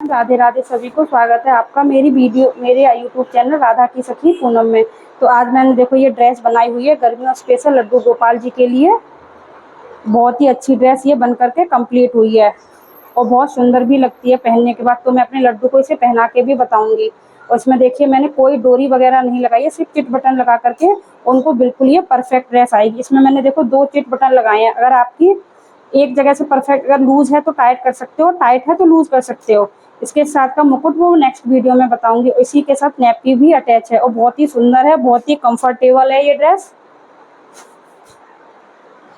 राधे राधे सभी को स्वागत है आपका मेरे यूट्यूब चैनल राधा की सखी पूनम में। तो आज मैंने देखो ये ड्रेस बनाई हुई है गर्मियों स्पेशल लड्डू गोपाल जी के लिए। बहुत ही अच्छी ड्रेस ये बन करके कंप्लीट हुई है और बहुत सुंदर भी लगती है पहनने के बाद। तो मैं अपने लड्डू को इसे पहना के भी बताऊंगी। और इसमें देखिए मैंने कोई डोरी वगैरह नहीं लगाई है, सिर्फ चिट बटन लगा करके उनको बिल्कुल ये परफेक्ट ड्रेस आएगी। इसमें मैंने देखो 2 चिट बटन लगाए हैं। अगर आपकी एक जगह से परफेक्ट, अगर लूज है तो टाइट कर सकते हो, टाइट है तो लूज कर सकते हो। इसके साथ का मुकुट वो नेक्स्ट वीडियो में बताऊंगी। इसी के साथ नेपी भी अटैच है और बहुत ही सुंदर है, बहुत ही कंफर्टेबल है ये ड्रेस।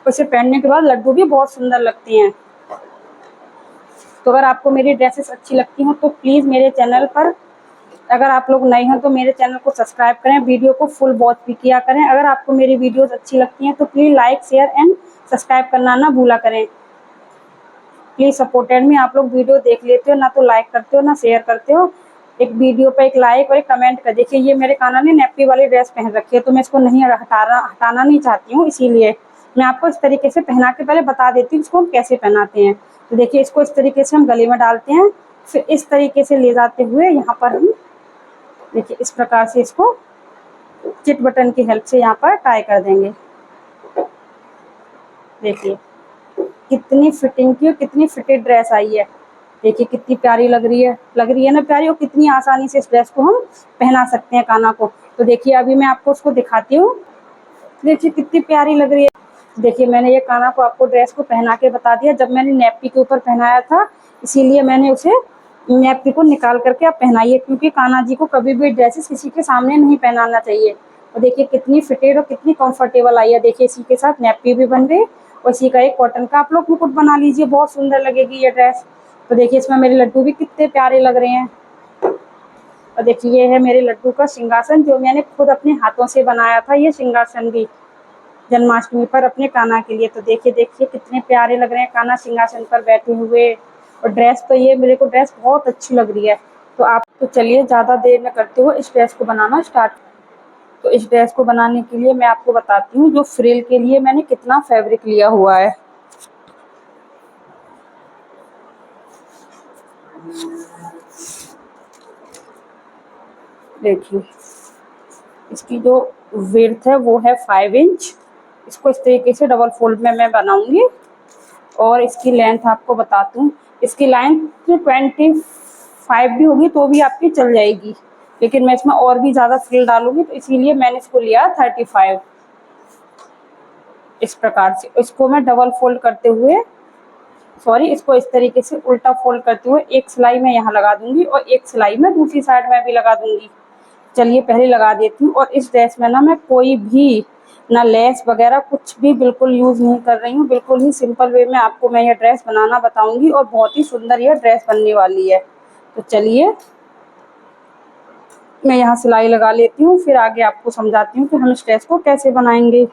उसे पहनने के बाद लड्डू भी बहुत सुंदर लगती हैं। तो अगर आपको मेरी ड्रेसेस अच्छी लगती हो तो प्लीज़ मेरे चैनल पर, अगर आप लोग नए हैं तो मेरे चैनल को सब्सक्राइब करें, वीडियो को फुल वॉच भी किया करें। अगर आपको मेरी वीडियोस अच्छी लगती हैं तो please like share and subscribe करना ना भूला करें। प्लीज़ सपोर्टेड में आप लोग वीडियो देख लेते हो, ना तो लाइक करते हो ना शेयर करते हो। एक वीडियो पर एक लाइक और एक कमेंट कर। देखिए ये मेरे कान्हा ने नेपी वाली ड्रेस पहन रखी है तो मैं इसको नहीं हटाना नहीं चाहती हूँ, इसीलिए मैं आपको इस तरीके से पहना के पहले बता देती हूँ इसको हम कैसे पहनाते हैं। तो देखिए इसको इस तरीके से हम गले में डालते हैं, फिर इस तरीके से ले जाते हुए यहाँ पर हम देखिए इस प्रकार से इसको चिट बटन की हेल्प से यहाँ पर टाई कर देंगे। देखिए कितनी फिटिंग की और कितनी फिटेड ड्रेस आई है। देखिए कितनी प्यारी लग रही है ना प्यारी, और कितनी आसानी से इस ड्रेस को हम पहना सकते हैं कान्हा को। तो देखिए अभी मैं आपको उसको दिखाती हूँ। देखिए कितनी प्यारी लग रही है। देखिए मैंने ये कान्हा को आपको ड्रेस को पहना के बता दिया। जब मैंने नेपी के ऊपर पहनाया था इसीलिए मैंने उसे नेपी को निकाल करके आप पहनाइए, क्योंकि कान्हा जी को कभी भी ड्रेसेस किसी के सामने नहीं पहनाना चाहिए। और देखिए कितनी फिटेड और कितनी कंफर्टेबल आई है। देखिए इसी के साथ नेपी भी बन गई और इसी का एक कॉटन का आप लोग मुकुट बना लीजिए, बहुत सुंदर लगेगी ये ड्रेस। तो देखिए इसमें मेरे लड्डू भी कितने प्यारे लग रहे हैं। और देखिए ये है मेरे लड्डू का सिंहासन जो मैंने खुद अपने हाथों से बनाया था, ये सिंहासन भी जन्माष्टमी पर अपने कान्हा के लिए। तो देखिए कितने प्यारे लग रहे हैं कान्हा सिंहासन पर बैठे हुए। और ड्रेस तो ये मेरे को ड्रेस बहुत अच्छी लग रही है। तो आप तो चलिए ज़्यादा देर न करते हुए इस ड्रेस को बनाना स्टार्ट। तो इस ड्रेस को बनाने के लिए मैं आपको बताती हूँ जो फ्रिल के लिए मैंने कितना फैब्रिक लिया हुआ है। देखिए इसकी जो विड्थ है वो है 5 इंच। इसको इस तरीके से डबल फोल्ड में मैं बनाऊंगी। और इसकी लेंथ आपको बताती हूँ, इसकी लेंथ 25 भी होगी तो भी आपकी चल जाएगी, लेकिन मैं इसमें और भी ज़्यादा फ्रिल डालूंगी तो इसीलिए मैंने इसको लिया 35। इस प्रकार से इसको मैं डबल फोल्ड करते हुए, इसको इस तरीके से उल्टा फोल्ड करते हुए एक सिलाई में यहाँ लगा दूंगी और एक सिलाई में दूसरी साइड में भी लगा दूंगी। चलिए पहले लगा देती हूँ। और इस ड्रेस में ना मैं कोई भी ना लेस वगैरह कुछ भी बिल्कुल यूज़ नहीं कर रही हूँ, बिल्कुल ही सिंपल वे में आपको मैं ये ड्रेस बनाना बताऊंगी और बहुत ही सुंदर ये ड्रेस बनने वाली है। तो चलिए मैं यहाँ सिलाई लगा लेती हूँ, फिर आगे आपको समझाती हूँ कि हम इस ड्रेस को कैसे बनाएंगे।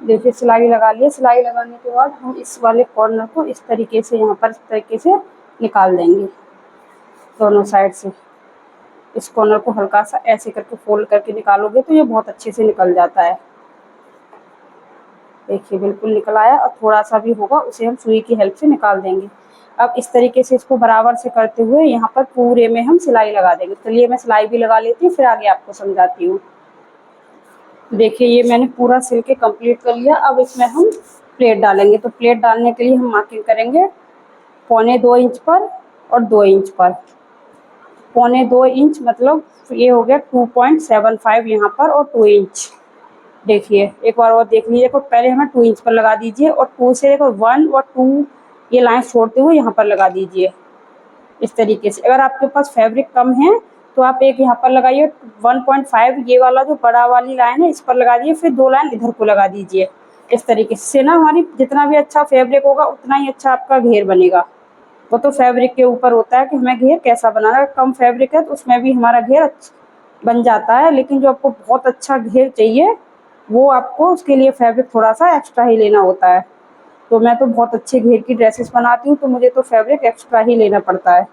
देखिए सिलाई लगा लिया। सिलाई लगाने के बाद हम इस वाले कॉर्नर को इस तरीके से यहाँ पर इस तरीके से निकाल देंगे दोनों साइड से। इस कॉर्नर को हल्का सा ऐसे करके फोल्ड करके निकालोगे तो ये बहुत अच्छे से निकल जाता है। देखिए बिल्कुल निकल आया, और थोड़ा सा भी होगा उसे हम सुई की हेल्प से निकाल देंगे। अब इस तरीके से इसको बराबर से करते हुए यहाँ पर पूरे में हम सिलाई लगा देंगे। चलिए मैं सिलाई भी लगा लेती हूँ, फिर आगे आपको समझाती हूँ। देखिए ये मैंने पूरा सिल के कंप्लीट कर लिया। अब इसमें हम प्लेट डालेंगे। तो प्लेट डालने के लिए हम मार्किंग करेंगे 1.25 इंच पर और 2 इंच पर। 1.25 इंच मतलब ये हो गया 2.75 यहाँ पर और 2 इंच। देखिए एक बार और देख लीजिए। पहले हमें 2 इंच पर लगा दीजिए और 2 से देखो 1 और 2 ये लाइन छोड़ते हुए यहाँ पर लगा दीजिए इस तरीके से। अगर आपके पास फैब्रिक कम है तो आप एक यहाँ पर लगाइए 1.5, ये वाला जो बड़ा वाली लाइन है इस पर लगा दीजिए, फिर 2 लाइन इधर को लगा दीजिए। इस तरीके से ना हमारी जितना भी अच्छा फैब्रिक होगा उतना ही अच्छा आपका घेर बनेगा। वो तो फैब्रिक के ऊपर होता है कि हमें घेर कैसा बनाना है। कम फैब्रिक है तो उसमें भी हमारा घेर बन जाता है, लेकिन जो आपको बहुत अच्छा घेर चाहिए वो आपको उसके लिए फैब्रिक थोड़ा सा एक्स्ट्रा ही लेना होता है। तो मैं तो बहुत अच्छे घेर की ड्रेसेस बनाती हूँ तो मुझे तो फैब्रिक एक्स्ट्रा ही लेना पड़ता है।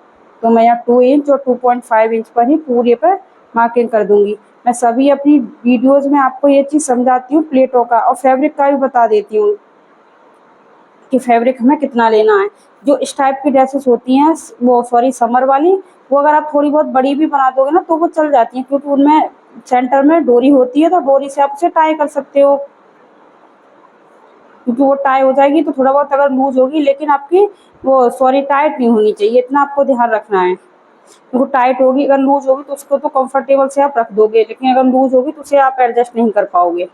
तो मैं यहाँ 2 इंच और 2.5 इंच पर ही पूरे पर मार्किंग कर दूंगी। मैं सभी अपनी वीडियोस में आपको ये चीज़ समझाती हूँ, प्लेटों का और फैब्रिक का भी बता देती हूँ। कि फैब्रिक हमें कितना लेना है। जो इस टाइप की ड्रेसेस होती हैं, वो सॉरी समर वाली, वो अगर आप थोड़ी बहुत बड़ी भी बना दोगे ना तो वो चल जाती हैं, क्योंकि उनमें सेंटर में डोरी होती है, तो डोरी से आप उसे टाई कर सकते हो, क्योंकि वो टाई हो जाएगी तो थोड़ा बहुत अगर लूज होगी, लेकिन आपकी वो सॉरी टाइट नहीं होनी चाहिए, इतना आपको ध्यान रखना है। वो टाइट होगी, अगर लूज होगी तो उसको तो कंफर्टेबल से आप रख दोगे, लेकिन अगर लूज होगी तो उसे आप एडजस्ट नहीं कर पाओगे।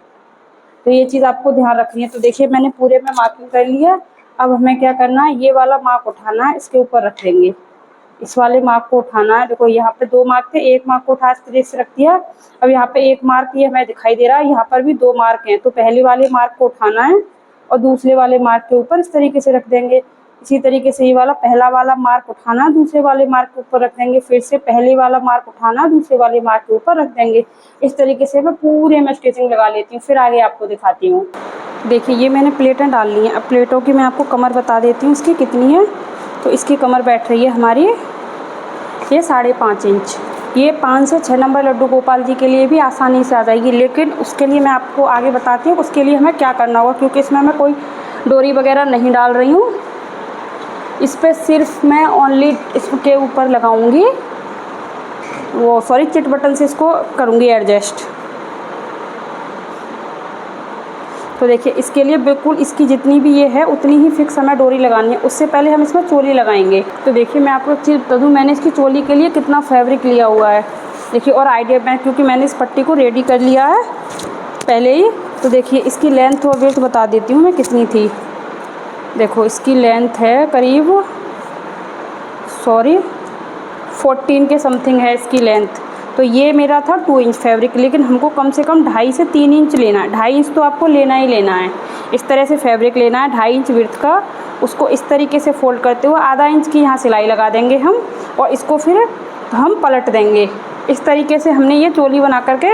तो ये चीज़ आपको ध्यान रखनी है। तो देखिए मैंने पूरे में मार्किंग कर लिया। अब हमें क्या करना है, ये वाला मार्क उठाना है, इसके ऊपर रख देंगे। इस वाले मार्क को उठाना है। देखो यहाँ पे 2 मार्क थे, एक मार्क को उठा इस तरीके से रख दिया। अब यहाँ पे एक मार्क ये हमें दिखाई दे रहा है, यहाँ पर भी 2 मार्क हैं, तो पहले वाले मार्क को उठाना है और दूसरे वाले मार्क के ऊपर इस तरीके से रख देंगे। इसी तरीके से ये वाला पहला वाला मार्क उठाना, दूसरे वाले मार्क के ऊपर रख देंगे, फिर से पहले वाला मार्क उठाना, दूसरे वाले मार्क के ऊपर रख देंगे। इस तरीके से मैं पूरे में स्टिचिंग लगा लेती हूँ, फिर आगे आपको दिखाती हूँ। देखिए ये मैंने प्लेटें डाल ली हैं। अब प्लेटों की मैं आपको कमर बता देती हूँ इसकी कितनी है। तो इसकी कमर बैठ रही है हमारी ये 5.5 इंच। ये 5 से 6 नंबर लड्डू गोपाल जी के लिए भी आसानी से आ जाएगी, लेकिन उसके लिए मैं आपको आगे बताती हूँ उसके लिए हमें क्या करना होगा, क्योंकि इसमें मैं कोई डोरी वगैरह नहीं डाल रही हूँ। इस पर सिर्फ मैं ओनली इसके ऊपर लगाऊंगी, वो सॉरी चिट बटन से इसको करूँगी एडजस्ट। तो देखिए इसके लिए बिल्कुल इसकी जितनी भी ये है उतनी ही फिक्स हमें डोरी लगानी है। उससे पहले हम इसमें चोली लगाएंगे। तो देखिए मैं आपको एक चीज़ बता दूँ, मैंने इसकी चोली के लिए कितना फैब्रिक लिया हुआ है। देखिए और आइडिया मैं, क्योंकि मैंने इस पट्टी को रेडी कर लिया है पहले ही। तो देखिए इसकी लेंथ और विड्थ बता देती हूँ मैं कितनी थी। देखो इसकी लेंथ है करीब 14 के समथिंग है इसकी लेंथ। तो ये मेरा था 2 इंच फैब्रिक, लेकिन हमको कम से कम 2.5 से 3 इंच लेना है। 2.5 इंच तो आपको लेना ही लेना है। इस तरह से फैब्रिक लेना है 2.5 इंच विड्थ का। उसको इस तरीके से फोल्ड करते हुए आधा इंच की यहाँ सिलाई लगा देंगे हम, और इसको फिर हम पलट देंगे। इस तरीके से हमने ये चोली बना करके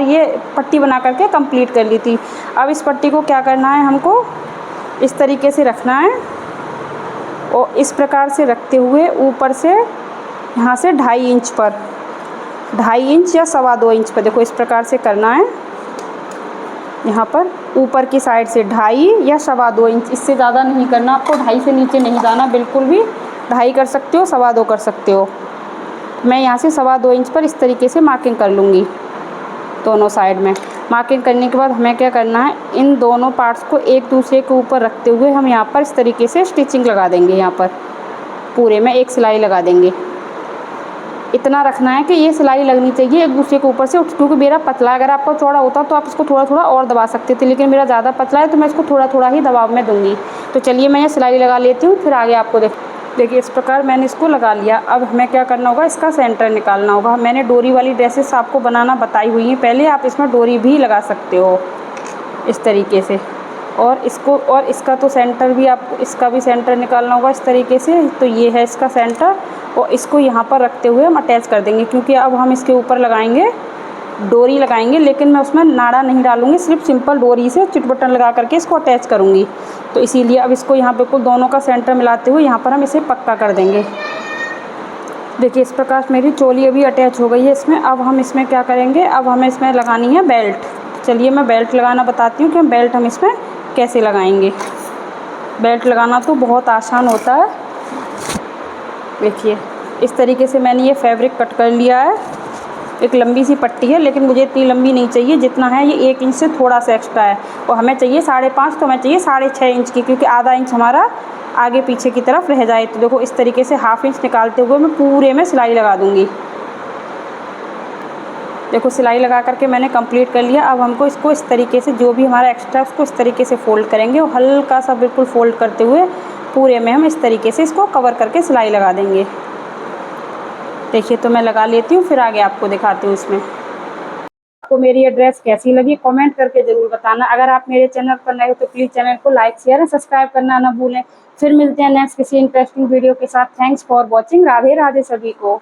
ये पट्टी बना करके कंप्लीट कर ली थी। अब इस पट्टी को क्या करना है, हमको इस तरीके से रखना है और इस प्रकार से रखते हुए ऊपर से यहाँ से 2.5 इंच पर, 2.5 इंच या 2.25 इंच पर, देखो इस प्रकार से करना है। यहाँ पर ऊपर की साइड से 2.5 या 2.25 इंच, इससे ज़्यादा नहीं करना आपको। 2.5 से नीचे नहीं जाना बिल्कुल भी। 2.5 कर सकते हो, 2.25 कर सकते हो। मैं यहाँ से 2.25 इंच पर इस तरीके से मार्किंग कर लूँगी दोनों साइड में। मार्किंग करने के बाद हमें क्या करना है, इन दोनों पार्ट्स को एक दूसरे के ऊपर रखते हुए हम यहाँ पर इस तरीके से स्टिचिंग लगा देंगे। यहाँ पर पूरे में एक सिलाई लगा देंगे। इतना रखना है कि ये सिलाई लगनी चाहिए एक दूसरे के ऊपर से, क्योंकि मेरा पतला, अगर आपका चौड़ा होता तो आप इसको थोड़ा थोड़ा और दबा सकते थे, लेकिन मेरा ज़्यादा पतला है तो मैं इसको थोड़ा थोड़ा ही दबाव में दूंगी। तो चलिए मैं ये सिलाई लगा लेती हूँ, फिर आगे आपको देखिए इस प्रकार मैंने इसको लगा लिया। अब हमें क्या करना होगा, इसका सेंटर निकालना होगा। मैंने डोरी वाली ड्रेसेस आपको बनाना बताई हुई हैं पहले, आप इसमें डोरी भी लगा सकते हो इस तरीके से। और इसका तो सेंटर भी आपको, इसका भी सेंटर निकालना होगा इस तरीके से। तो ये है इसका सेंटर, और इसको यहाँ पर रखते हुए हम अटैच कर देंगे, क्योंकि अब हम इसके ऊपर लगाएंगे डोरी लगाएंगे, लेकिन मैं उसमें नाड़ा नहीं डालूंगी, सिर्फ सिंपल डोरी से चिट बटन लगा करके इसको अटैच करूँगी। तो इसीलिए अब इसको यहाँ बिल्कुल दोनों का सेंटर मिलाते हुए यहाँ पर हम इसे पक्का कर देंगे। देखिए इस प्रकार मेरी चोली अभी अटैच हो गई है इसमें। अब हम इसमें क्या करेंगे, अब हमें इसमें लगानी है बेल्ट। चलिए मैं बेल्ट लगाना बताती हूँ कि बेल्ट हम इसमें कैसे लगाएंगे। बेल्ट लगाना तो बहुत आसान होता है। देखिए इस तरीके से मैंने ये फैब्रिक कट कर लिया है। एक लंबी सी पट्टी है, लेकिन मुझे इतनी लंबी नहीं चाहिए, जितना है ये 1 इंच से थोड़ा सा एक्स्ट्रा है। और हमें चाहिए 5.5, तो हमें चाहिए 6.5 इंच की, क्योंकि आधा इंच हमारा आगे पीछे की तरफ रह जाए। तो देखो इस तरीके से 1/2 इंच निकालते हुए मैं पूरे में सिलाई लगा दूँगी। देखो सिलाई लगा करके मैंने कंप्लीट कर लिया। अब हमको इसको इस तरीके से, जो भी हमारा एक्स्ट्रा उसको इस तरीके से फ़ोल्ड करेंगे, और हल्का सा बिल्कुल फ़ोल्ड करते हुए पूरे में हम इस तरीके से इसको कवर करके सिलाई लगा देंगे। देखिए तो मैं लगा लेती हूँ, फिर आगे आपको दिखाती हूँ। इसमें आपको मेरी ये ड्रेस कैसी लगी कमेंट करके ज़रूर बताना। अगर आप मेरे चैनल पर नए हो तो प्लीज़ चैनल को लाइक शेयर और सब्सक्राइब करना ना भूलें। फिर मिलते हैं नेक्स्ट किसी इंटरेस्टिंग वीडियो के साथ। Thanks for watching. Radhe Radhe सभी को।